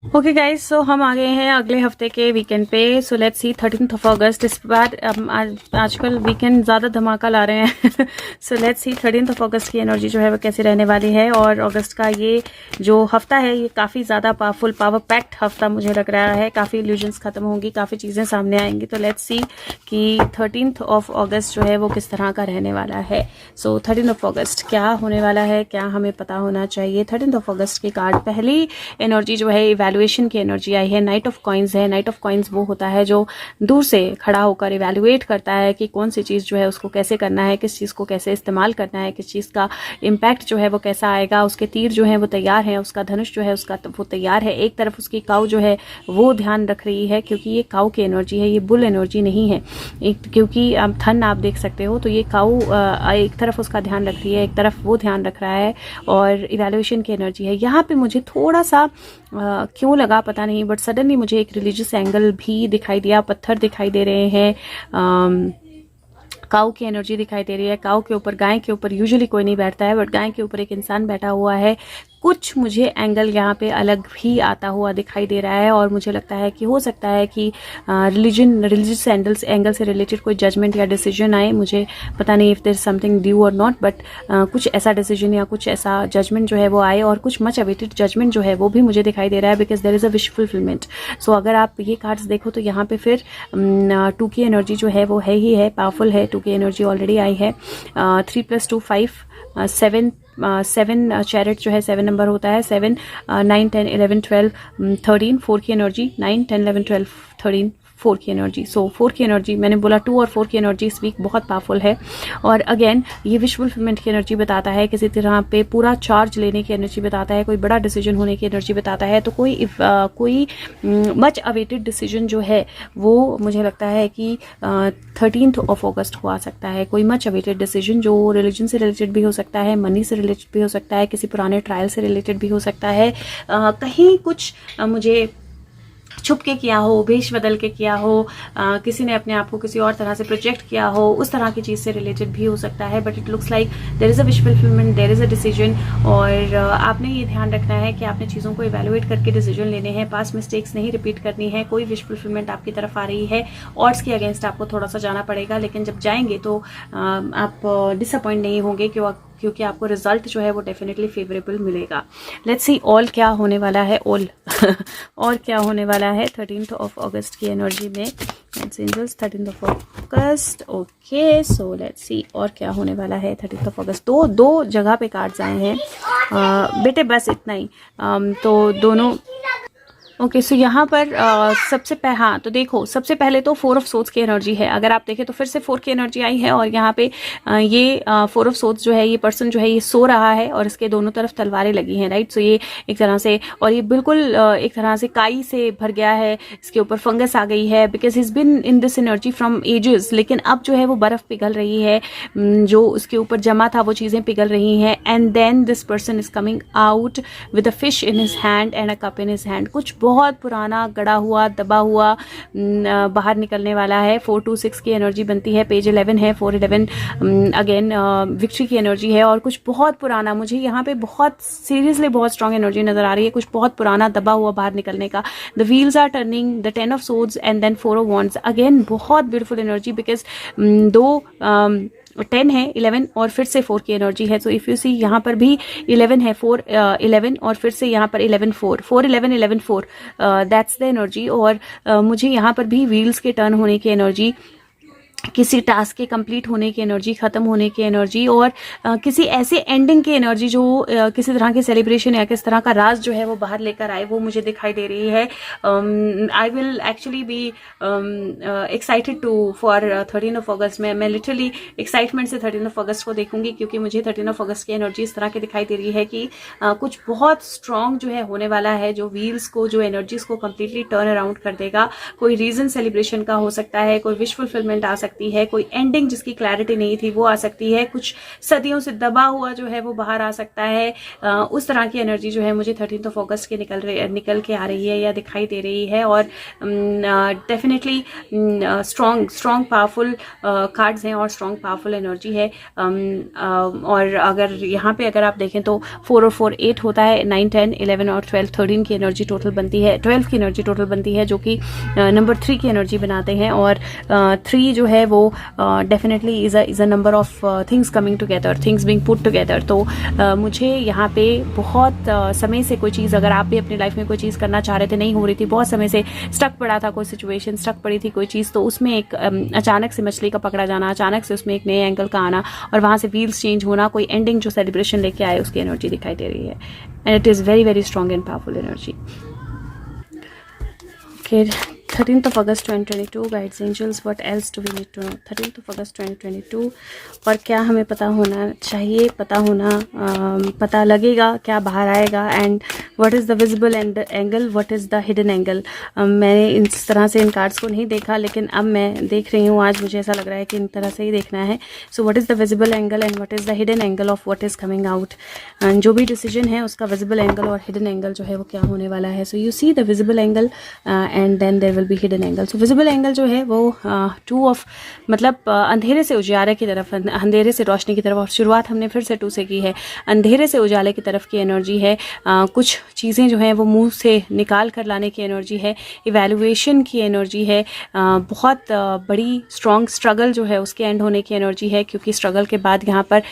Okay guys, सो हम आ गए हैं अगले हफ्ते के वीकेंड पे। सो लेट्स सी 13th ऑफ अगस्त। इस बार आजकल वीकेंड ज़्यादा धमाका ला रहे हैं। सो लेट्स सी 13th ऑफ अगस्त की एनर्जी जो है वो कैसी रहने वाली है। और अगस्त का ये जो हफ्ता है ये काफ़ी ज़्यादा पावरफुल, पावर पैक्ड हफ्ता मुझे लग रहा है। काफ़ी इल्यूजन्स खत्म होंगी, काफ़ी चीज़ें सामने आएंगी। तो लेट्स सी कि 13th ऑफ अगस्त जो है वो किस तरह का रहने वाला है। सो 13th ऑफ अगस्त क्या होने वाला है, क्या हमें पता होना चाहिए। 13th ऑफ अगस्त की कार्ड, पहली एनर्जी जो है इवैल्यूएशन की एनर्जी आई है। नाइट ऑफ कॉइन्स है। नाइट ऑफ कॉइन्स वो होता है जो दूर से खड़ा होकर इवैल्यूएट करता है कि कौन सी चीज़ जो है उसको कैसे करना है, किस चीज़ को कैसे इस्तेमाल करना है, किस चीज़ का इम्पैक्ट जो है वो कैसा आएगा। उसके तीर जो है वो तैयार है, उसका धनुष जो है उसका वो तैयार है। एक तरफ उसकी काऊ जो है वो ध्यान रख रही है, क्योंकि ये काऊ की एनर्जी है, ये बुल एनर्जी नहीं है। क्योंकि थन आप देख सकते हो, तो ये काऊ एक तरफ उसका ध्यान रख रही है, एक तरफ वो ध्यान रख रहा है। और इवैल्यूएशन की एनर्जी है यहाँ पे। मुझे थोड़ा सा क्यों लगा पता नहीं, बट सडनली मुझे एक रिलीजियस एंगल भी दिखाई दिया। पत्थर दिखाई दे रहे हैं, काऊ की एनर्जी दिखाई दे रही है। काऊ के ऊपर, गाय के ऊपर यूजुअली कोई नहीं बैठता है, बट गाय के ऊपर एक इंसान बैठा हुआ है। कुछ मुझे एंगल यहाँ पे अलग भी आता हुआ दिखाई दे रहा है। और मुझे लगता है कि हो सकता है कि रिलीजियस एंगल से रिलेटेड कोई जजमेंट या डिसीजन आए। मुझे पता नहीं if there is something due और नॉट, बट कुछ ऐसा डिसीजन या कुछ ऐसा जजमेंट जो है वो आए। और कुछ मच अवेटेड जजमेंट जो है वो भी मुझे दिखाई दे रहा है, because there is a wish fulfilment. So अगर आप ये कार्ड्स देखो तो यहाँ पे फिर 2 की एनर्जी जो है वो है ही है, पावरफुल है। 2 की एनर्जी ऑलरेडी आई है। 3 + 2 5, 7 चैरेट जो है 7 नंबर होता है। 7, 9, 10, 11, 12, 13 4 की एनर्जी। 9, 10, 11, 12, 13 4 की एनर्जी। सो 4 की एनर्जी, मैंने बोला 2 और 4 की एनर्जी इस वीक बहुत पावरफुल है। और अगेन ये विश फुलफिलमेंट की एनर्जी बताता है, किसी तरह पे पूरा चार्ज लेने की एनर्जी बताता है, कोई बड़ा डिसीजन होने की एनर्जी बताता है। तो कोई मच अवेटेड डिसीजन जो है वो मुझे लगता है कि 13th ऑफ अगस्त को आ सकता है। कोई मच अवेटेड डिसीजन जो रिलीजन से रिलेटेड भी हो सकता है, मनी से रिलेटेड भी हो सकता है, किसी पुराने ट्रायल से रिलेटेड भी हो सकता है। कहीं कुछ मुझे छुप के किया हो, भेष बदल के किया हो, किसी ने अपने आप को किसी और तरह से प्रोजेक्ट किया हो, उस तरह की चीज़ से रिलेटेड भी हो सकता है। But it looks like there is a wish fulfilment, there is a decision. और आपने ये ध्यान रखना है कि आपने चीज़ों को इवैल्यूएट करके डिसीजन लेने हैं। पास्ट मिस्टेक्स नहीं रिपीट करनी है। कोई विश फुलफिलमेंट आपकी तरफ आ रही है, ऑड्स के अगेंस्ट आपको थोड़ा सा जाना पड़ेगा, लेकिन जब जाएंगे तो आप डिसअपॉइंट नहीं होंगे, क्योंकि आपको रिजल्ट जो है वो डेफिनेटली फेवरेबल मिलेगा। लेट्स सी ऑल क्या होने वाला है। ऑल और क्या होने वाला है 13th ऑफ अगस्त की एनर्जी में। Angels 13th of August. Okay, so let's see और क्या होने वाला है 13th ऑफ अगस्त। दो जगह पे कार्ड्स आए हैं बेटे, बस इतना ही। तो दोनों ओके, सो यहाँ पर हाँ, तो देखो सबसे पहले तो 4 ऑफ सोर्ड्स की एनर्जी है। अगर आप देखें तो फिर से 4 की एनर्जी आई है। और यहाँ पे ये 4 ऑफ सोर्ड्स जो है, ये पर्सन जो है ये सो रहा है और इसके दोनों तरफ तलवारें लगी हैं, राइट। सो ये एक तरह से, और ये बिल्कुल एक तरह से काई से भर गया है, इसके ऊपर फंगस आ गई है, because his been in this energy from ages. लेकिन अब जो है वो बर्फ पिघल रही है, जो उसके ऊपर जमा था वो चीज़ें पिघल रही हैं। And then this person is coming out with a fish in his hand and a cup in his hand. कुछ बहुत पुराना, गड़ा हुआ, दबा हुआ बाहर निकलने वाला है। 4, 2, 6 की एनर्जी बनती है। पेज 11 है। 4, 11 अगेन विक्ट्री की एनर्जी है। और कुछ बहुत पुराना, मुझे यहाँ पे बहुत सीरियसली बहुत स्ट्रॉन्ग एनर्जी नजर आ रही है। कुछ बहुत पुराना दबा हुआ बाहर निकलने का। The wheels are turning, the 10 of swords and then 4 of wands. Again बहुत ब्यूटीफुल एनर्जी, बिकॉज 10 है, 11 और फिर से 4 की एनर्जी है। सो इफ यू सी यहाँ पर भी 11 है, 4, 11 और फिर से यहाँ पर 11, 4, 4, 11, 11, 4, दैट्स द एनर्जी। और मुझे यहाँ पर भी व्हील्स के टर्न होने की एनर्जी, किसी टास्क के कंप्लीट होने की एनर्जी, खत्म होने की एनर्जी, और किसी ऐसे एंडिंग की एनर्जी जो किसी तरह के सेलिब्रेशन या किस तरह का राज जो है वो बाहर लेकर आए, वो मुझे दिखाई दे रही है। I will actually be excited to for 13 of August में। मैं लिटरली एक्साइटमेंट से 13 ऑफ अगस्त को देखूंगी, क्योंकि मुझे 13 ऑफ अगस्त की एनर्जी इस तरह की दिखाई दे रही है कि कुछ बहुत स्ट्रॉन्ग जो है होने वाला है, जो व्हील्स को, जो एनर्जीज को कम्प्लीटली टर्न अराउंड कर देगा। कोई रीजन सेलिब्रेशन का हो सकता है, कोई विश फुलफिलमेंट आ सकता सकती है, कोई एंडिंग जिसकी क्लैरिटी नहीं थी वो आ सकती है, कुछ सदियों से दबा हुआ जो है वो बाहर आ सकता है। उस तरह की एनर्जी जो है मुझे 13 अगस्त के निकल के आ रही है या दिखाई दे रही है। और डेफिनेटली स्ट्रॉन्ग पावरफुल कार्ड्स हैं और स्ट्रॉन्ग पावरफुल एनर्जी है। और अगर यहाँ पे अगर आप देखें तो 4 और 4 8 होता है, 9 10 11 और 12 13 की एनर्जी टोटल बनती है, 12 की एनर्जी टोटल बनती है, जो कि नंबर 3 की एनर्जी बनाते हैं। और 3 जो है वो definitely is a number of things coming together, things being put together. तो मुझे यहाँ पे बहुत समय से कोई चीज़, अगर आप भी अपनी लाइफ में कोई चीज़ करना चाह रहे थे, नहीं हो रही थी, बहुत समय से स्टक पड़ा था, कोई सिचुएशन स्टक पड़ी थी कोई चीज़, तो उसमें एक अचानक से मछली का पकड़ा जाना, अचानक से उसमें एक नए एंगल का आना और वहाँ से व्हील्स चेंज होना, कोई एंडिंग जो सेलिब्रेशन लेके आए उसकी एनर्जी दिखाई दे रही है। And it is very very strong and powerful energy. Okay, 13 August 2022 guides angels, what else do we need to know? 13 अगस्त 2022 और क्या हमें पता होना चाहिए, पता लगेगा, क्या बाहर आएगा, and what is the visible angle, what is the hidden angle. मैंने इस तरह से इन कार्ड्स को नहीं देखा, लेकिन अब मैं देख रही हूँ, आज मुझे ऐसा लग रहा है कि इन तरह से ही देखना है। So what is the visible angle and what is the hidden angle of what is coming out. जो भी डिसीजन है उसका विजिबल एंगल और हिडन एंगल जो है वो क्या होने वाला है। So you see the visible angle and then there will be hidden angle. So visible angle जो है वो 2 ऑफ मतलब अंधेरे से उजाले की तरफ, अंधेरे से रोशनी की तरफ, और शुरुआत हमने फिर से 2 से की है, अंधेरे से उजाले की तरफ की एनर्जी है। कुछ चीज़ें जो हैं वो मुंह से निकाल कर लाने की एनर्जी है, इवैल्यूएशन की एनर्जी है, बहुत बड़ी स्ट्रॉन्ग स्ट्रगल जो है उसके एंड होने की एनर्जी है, क्योंकि स्ट्रगल के बाद यहाँ पर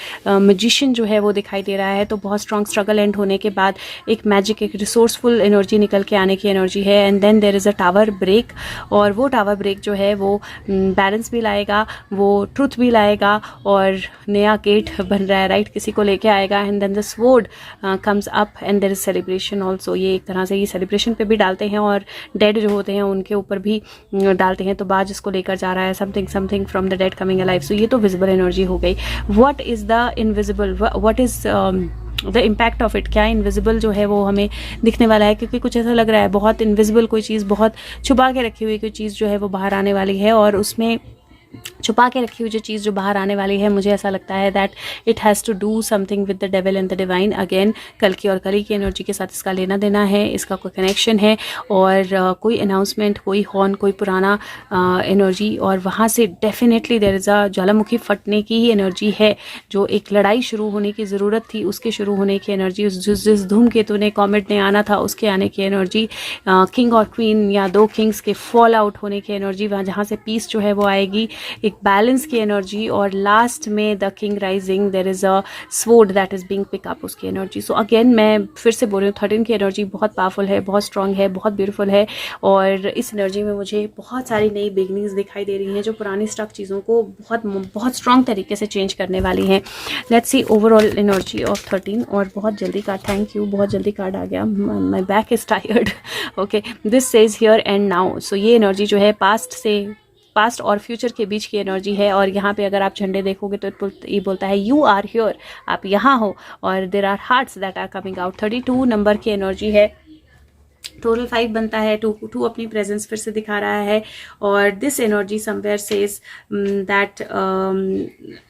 मैजिशियन जो है वो दिखाई दे रहा है। तो बहुत स्ट्रॉन्ग स्ट्रगल एंड होने के बाद एक मैजिक, एक रिसोर्सफुल एनर्जी निकल के आने की एनर्जी है। And then there is a tower break, और वो टावर ब्रेक जो है वो बैलेंस भी लाएगा, वो ट्रुथ भी लाएगा, और नया गेट बन रहा है, राइट, किसी को लेके आएगा। And then the sword comes up and there is celebration also. ये एक तरह से ये सेलिब्रेशन पे भी डालते हैं और डेड जो होते हैं उनके ऊपर भी डालते हैं। तो बाज इसको लेकर जा रहा है, something from the dead coming alive. So ये तो विजिबल एनर्जी हो गई। What is the invisible, what is the impact of it, क्या इनविजिबल जो है वो हमें दिखने वाला है, क्योंकि कुछ ऐसा लग रहा है बहुत इनविजिबल कोई चीज़, बहुत छुपा के रखी हुई कोई चीज़ जो है वो बाहर आने वाली है। और उसमें छुपा के रखी हुई जो चीज़ जो बाहर आने वाली है, मुझे ऐसा लगता है that it has to do something with the devil and the divine. Again कल की और कली की एनर्जी के साथ इसका लेना देना है, इसका कोई कनेक्शन है, और कोई अनाउंसमेंट, कोई हॉर्न, कोई पुराना एनर्जी, और वहाँ से डेफिनेटली देयर इज़ अ ज्वालामुखी फटने की ही एनर्जी है। जो एक लड़ाई शुरू होने की ज़रूरत थी उसके शुरू होने की एनर्जी, जिस धूमकेतु ने, कॉमेट ने आना था उसके आने की एनर्जी, किंग और क्वीन या 2 किंग्स के फॉल आउट होने की एनर्जी, वहाँ जहाँ से पीस जो है वो आएगी, एक बैलेंस की एनर्जी, और लास्ट में the king rising, there is a sword that is being pick up, उसकी एनर्जी। सो अगेन मैं फिर से बोल रही हूँ, 13 की एनर्जी बहुत पावरफुल है, बहुत स्ट्रांग है, बहुत ब्यूटीफुल है, और इस एनर्जी में मुझे बहुत सारी नई बिगनिंग्स दिखाई दे रही हैं जो पुरानी स्टक चीज़ों को बहुत स्ट्रांग तरीके से चेंज करने वाली हैं। Let's see overall energy of 13। और बहुत जल्दी कार्ड, थैंक यू, बहुत जल्दी कार्ड आ गया, my back is tired. Okay, this says here and now. So ये एनर्जी जो है पास्ट और फ्यूचर के बीच की एनर्जी है। और यहाँ पे अगर आप झंडे देखोगे तो ये बोलता है यू आर हियर, आप यहाँ हो, और there are hearts that are coming out. 32 number की एनर्जी है, टोटल 5 बनता है, 2 अपनी प्रेजेंस फिर से दिखा रहा है। और this energy somewhere says that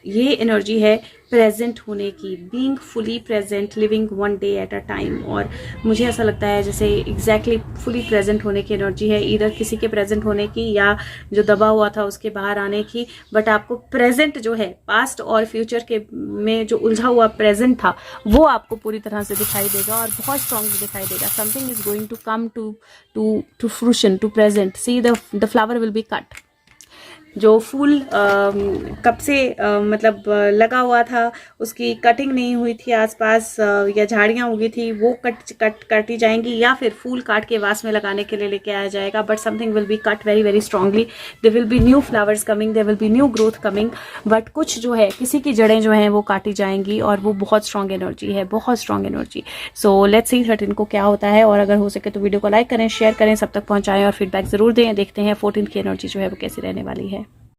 ये एनर्जी है प्रेजेंट होने की, being fully present, living one day at a time. और मुझे ऐसा लगता है जैसे एग्जैक्टली फुली प्रेजेंट होने की एनर्जी है, इधर किसी के प्रेजेंट होने की या जो दबा हुआ था उसके बाहर आने की। बट आपको प्रेजेंट जो है, पास्ट और फ्यूचर के में जो उलझा हुआ प्रेजेंट था वो आपको पूरी तरह से दिखाई देगा और बहुत स्ट्रांगली दिखाई देगा। Something is going to come to fruition, to present. See the flower will be cut. जो फूल कब से मतलब लगा हुआ था, उसकी कटिंग नहीं हुई थी आसपास, या झाड़ियाँ उगी थी, वो काटी जाएंगी, या फिर फूल काट के वास में लगाने के लिए लेके आया जाएगा। But something will be cut very very strongly. There will be new flowers coming, there will be new growth coming. But कुछ जो है, किसी की जड़ें जो हैं वो काटी जाएंगी, और वो बहुत स्ट्रांग एनर्जी है, बहुत स्ट्रांग एनर्जी। सो लेट्स सी 13 को क्या होता है। और अगर हो सके तो वीडियो को लाइक करें, शेयर करें, सब तक पहुँचाएं और फीडबैक ज़रूर दें। देखते हैं 14 की एनर्जी जो है वो कैसी रहने वाली है।